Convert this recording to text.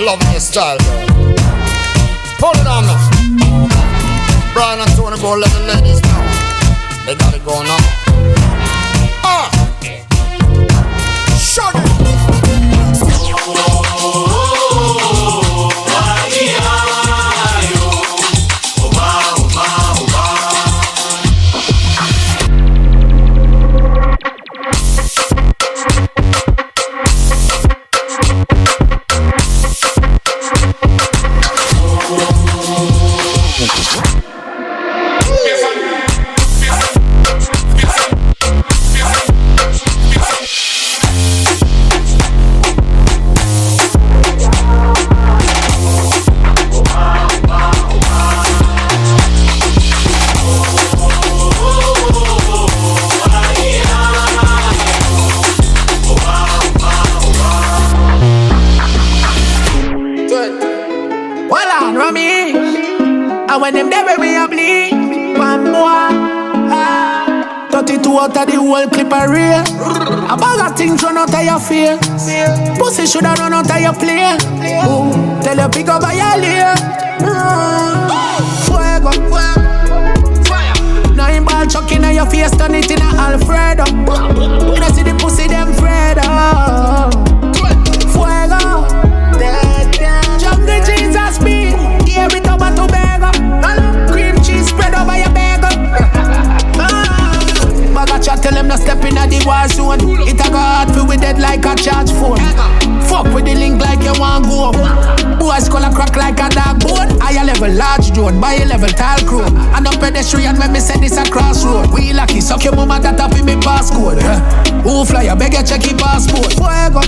I'm loving your style, girl. Pull it on me. Brian and Tony, go let the ladies know. They got it going on. Shut it. When them there we a bleed, one more 32 out of the whole clip a real. A bag of things run out of your face. Pussy shoulda run out of your plane. Tell you pick up by your layer. Fuego. Nine ball chuck in your face, turn it in a Alfredo. You don't see the pussy them Fredo. Fuego. Jungle Jesus beat. Give it over to Bega. Cream cheese spread over your bagel. Bagacha tell them to step in at the war zone. It a go hard feel with dead like a charge phone. Fuck with the link like you want go. Boys color crack like a dog bone. Higher level large drone, by a level tile chrome. And a pedestrian when me send this a crossroad. We lucky suck your mama that up in me passcode. Who fly you beg you check your passport. Fuego.